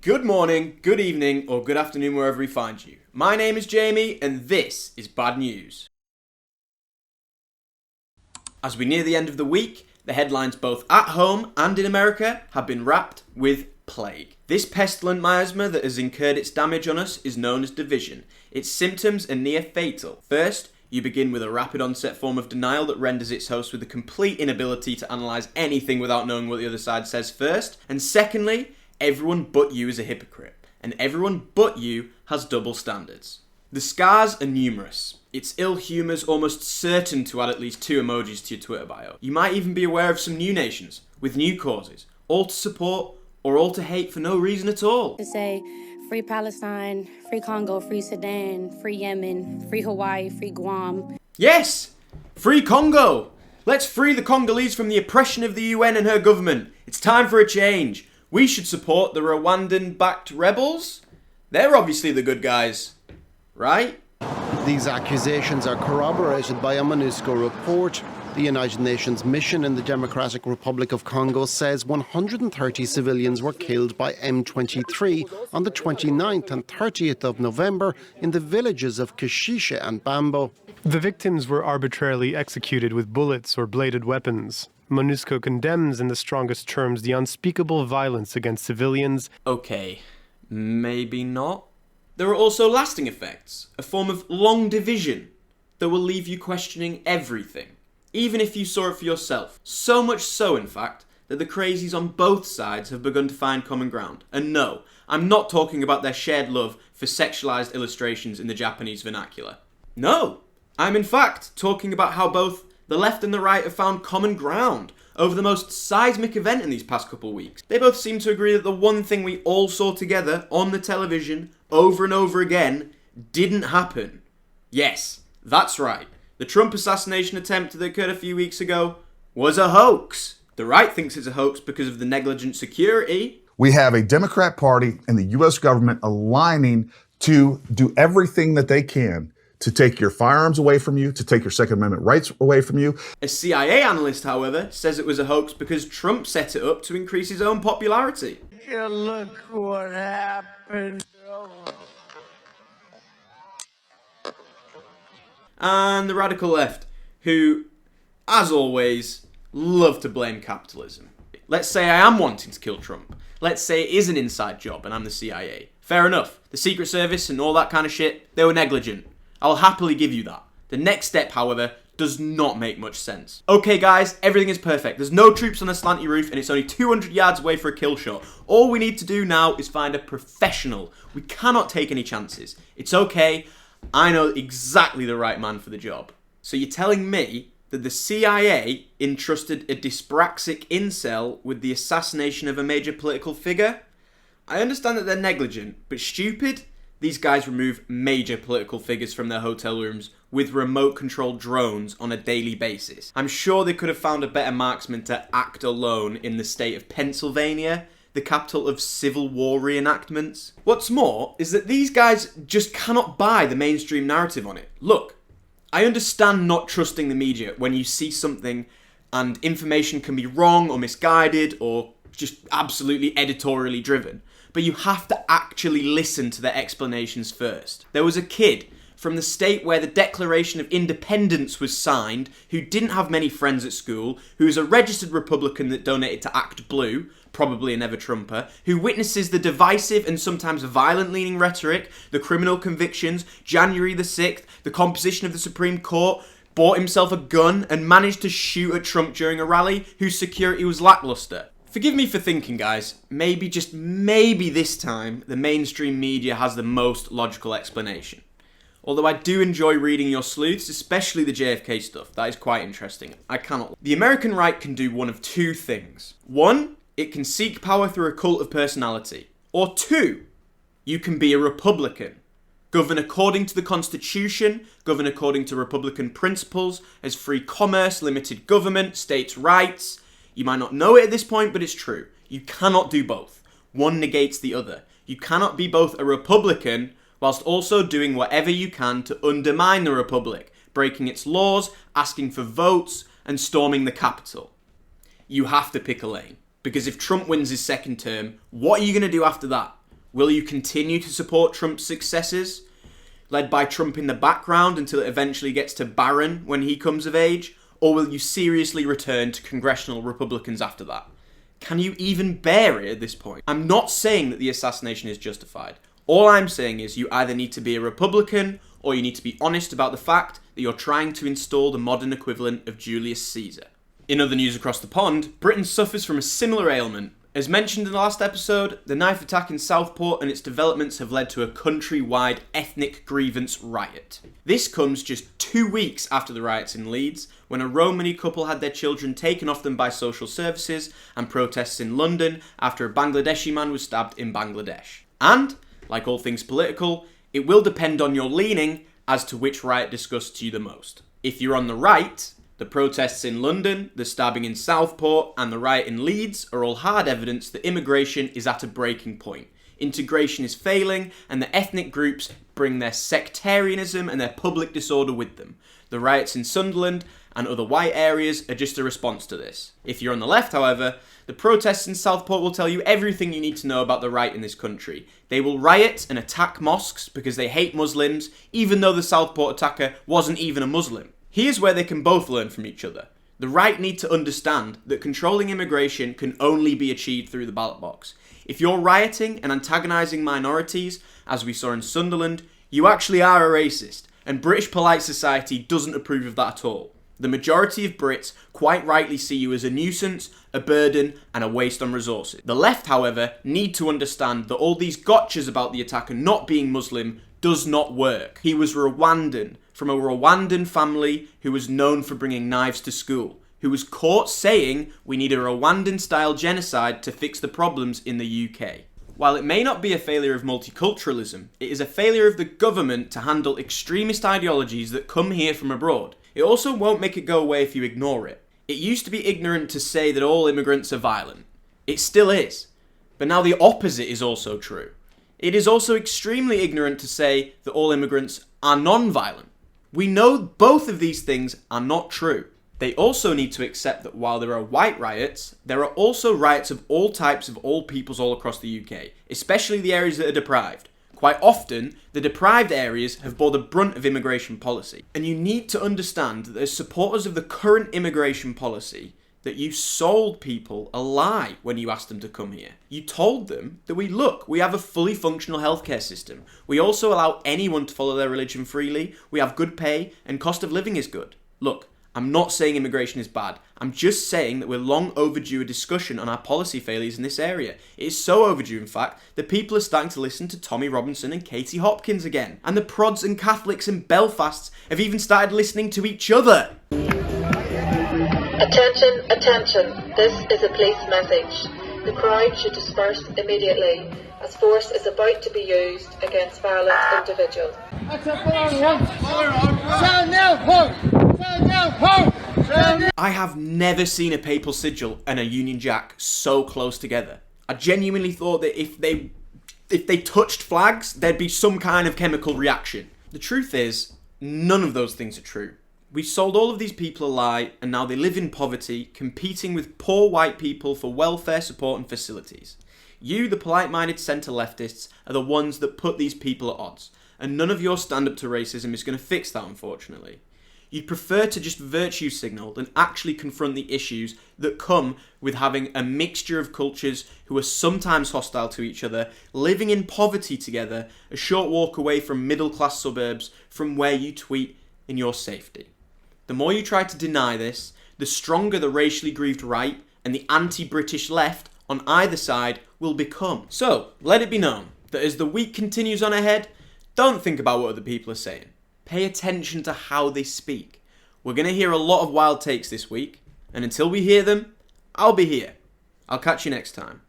Good morning, good evening, or good afternoon wherever we find you. My name is Jamie, and this is Bad News. As we near the end of the week, the headlines both at home and in America have been wrapped with plague. This pestilent miasma that has incurred its damage on us is known as division. Its symptoms are near fatal. First, you begin with a rapid onset form of denial that renders its host with a complete inability to analyse anything without knowing what the other side says first. And secondly, everyone but you is a hypocrite, and everyone but you has double standards. The scars are numerous. Its ill humour's almost certain to add at least 2 emojis to your Twitter bio. You might even be aware of some new nations, with new causes, all to support or all to hate for no reason at all. To say, free Palestine, free Congo, free Sudan, free Yemen, free Hawaii, free Guam. Yes! Free Congo! Let's free the Congolese from the oppression of the UN and her government. It's time for a change. We should support the Rwandan-backed rebels. They're obviously the good guys, right? These accusations are corroborated by a MONUSCO report. The United Nations mission in the Democratic Republic of Congo says 130 civilians were killed by M23 on the 29th and 30th of November in the villages of Kashishe and Bambo. The victims were arbitrarily executed with bullets or bladed weapons. MONUSCO condemns in the strongest terms the unspeakable violence against civilians. Okay, maybe not. There are also lasting effects, a form of long division that will leave you questioning everything, even if you saw it for yourself. So much so, in fact, that the crazies on both sides have begun to find common ground. And no, I'm not talking about their shared love for sexualized illustrations in the Japanese vernacular. No, I'm in fact talking about how both the left and the right have found common ground over the most seismic event in these past couple of weeks. They both seem to agree that the one thing we all saw together on the television over and over again didn't happen. Yes, that's right. The Trump assassination attempt that occurred a few weeks ago was a hoax. The right thinks it's a hoax because of the negligent security. We have a Democrat Party and the U.S. government aligning to do everything that they can to take your firearms away from you, to take your Second Amendment rights away from you. A CIA analyst, however, says it was a hoax because Trump set it up to increase his own popularity. Yeah, look what happened. And the radical left, who, as always, love to blame capitalism. Let's say I am wanting to kill Trump. Let's say it is an inside job and I'm the CIA. Fair enough. The Secret Service and all that kind of shit, they were negligent. I'll happily give you that. The next step, however, does not make much sense. Okay guys, everything is perfect. There's no troops on the slanty roof and it's only 200 yards away for a kill shot. All we need to do now is find a professional. We cannot take any chances. It's okay. I know exactly the right man for the job. So you're telling me that the CIA entrusted a dyspraxic incel with the assassination of a major political figure? I understand that they're negligent, but stupid? These guys remove major political figures from their hotel rooms with remote-controlled drones on a daily basis. I'm sure they could have found a better marksman to act alone in the state of Pennsylvania, the capital of Civil War reenactments. What's more is that these guys just cannot buy the mainstream narrative on it. Look, I understand not trusting the media when you see something and information can be wrong or misguided or just absolutely editorially driven. But you have to actually listen to their explanations first. There was a kid from the state where the Declaration of Independence was signed, who didn't have many friends at school, who is a registered Republican that donated to Act Blue, probably a never-Trumper, who witnesses the divisive and sometimes violent-leaning rhetoric, the criminal convictions, January the 6th, the composition of the Supreme Court, bought himself a gun and managed to shoot at Trump during a rally, whose security was lackluster. Forgive me for thinking, guys, maybe, just maybe this time, the mainstream media has the most logical explanation. Although I do enjoy reading your sleuths, especially the JFK stuff. That is quite interesting. I cannot. The American right can do one of 2 things. 1, it can seek power through a cult of personality. Or 2, you can be a Republican. Govern according to the Constitution, govern according to Republican principles, as free commerce, limited government, states' rights. You might not know it at this point, but it's true. You cannot do both. One negates the other. You cannot be both a Republican whilst also doing whatever you can to undermine the Republic, breaking its laws, asking for votes, and storming the Capitol. You have to pick a lane. Because if Trump wins his second term, what are you going to do after that? Will you continue to support Trump's successors, led by Trump in the background until it eventually gets to Barron when he comes of age? Or will you seriously return to congressional Republicans after that? Can you even bear it at this point? I'm not saying that the assassination is justified. All I'm saying is you either need to be a Republican or you need to be honest about the fact that you're trying to install the modern equivalent of Julius Caesar. In other news across the pond, Britain suffers from a similar ailment. As mentioned in the last episode, the knife attack in Southport and its developments have led to a countrywide ethnic grievance riot. This comes just 2 weeks after the riots in Leeds, when a Romani couple had their children taken off them by social services, and protests in London after a Bangladeshi man was stabbed in Bangladesh. And, like all things political, it will depend on your leaning as to which riot disgusts you the most. If you're on the right, the protests in London, the stabbing in Southport, and the riot in Leeds are all hard evidence that immigration is at a breaking point. Integration is failing, and the ethnic groups bring their sectarianism and their public disorder with them. The riots in Sunderland and other white areas are just a response to this. If you're on the left, however, the protests in Southport will tell you everything you need to know about the right in this country. They will riot and attack mosques because they hate Muslims, even though the Southport attacker wasn't even a Muslim. Here's where they can both learn from each other. The right need to understand that controlling immigration can only be achieved through the ballot box. If you're rioting and antagonising minorities, as we saw in Sunderland, you actually are a racist, and British polite society doesn't approve of that at all. The majority of Brits quite rightly see you as a nuisance, a burden, and a waste on resources. The left, however, need to understand that all these gotchas about the attacker not being Muslim does not work. He was Rwandan, from a Rwandan family who was known for bringing knives to school, who was caught saying we need a Rwandan-style genocide to fix the problems in the UK. While it may not be a failure of multiculturalism, it is a failure of the government to handle extremist ideologies that come here from abroad. It also won't make it go away if you ignore it. It used to be ignorant to say that all immigrants are violent. It still is. But now the opposite is also true. It is also extremely ignorant to say that all immigrants are non-violent. We know both of these things are not true. They also need to accept that while there are white riots, there are also riots of all types of all peoples all across the UK, especially the areas that are deprived. Quite often, the deprived areas have bore the brunt of immigration policy. And you need to understand that as supporters of the current immigration policy, that you sold people a lie when you asked them to come here. You told them that we have a fully functional healthcare system. We also allow anyone to follow their religion freely. We have good pay and cost of living is good. Look, I'm not saying immigration is bad. I'm just saying that we're long overdue a discussion on our policy failures in this area. It is so overdue, in fact, that people are starting to listen to Tommy Robinson and Katie Hopkins again. And the prods and Catholics in Belfast have even started listening to each other. Attention, attention. This is a police message. The crowd should disperse immediately as force is about to be used against violent individuals. I have never seen a papal sigil and a Union Jack so close together. I genuinely thought that if they touched flags, there'd be some kind of chemical reaction. The truth is, none of those things are true. We sold all of these people a lie, and now they live in poverty, competing with poor white people for welfare support and facilities. You, the polite-minded centre-leftists, are the ones that put these people at odds, and none of your stand-up to racism is going to fix that, unfortunately. You'd prefer to just virtue signal than actually confront the issues that come with having a mixture of cultures who are sometimes hostile to each other, living in poverty together, a short walk away from middle-class suburbs from where you tweet in your safety. The more you try to deny this, the stronger the racially grieved right and the anti-British left on either side will become. So, let it be known that as the week continues on ahead, don't think about what other people are saying. Pay attention to how they speak. We're going to hear a lot of wild takes this week, and until we hear them, I'll be here. I'll catch you next time.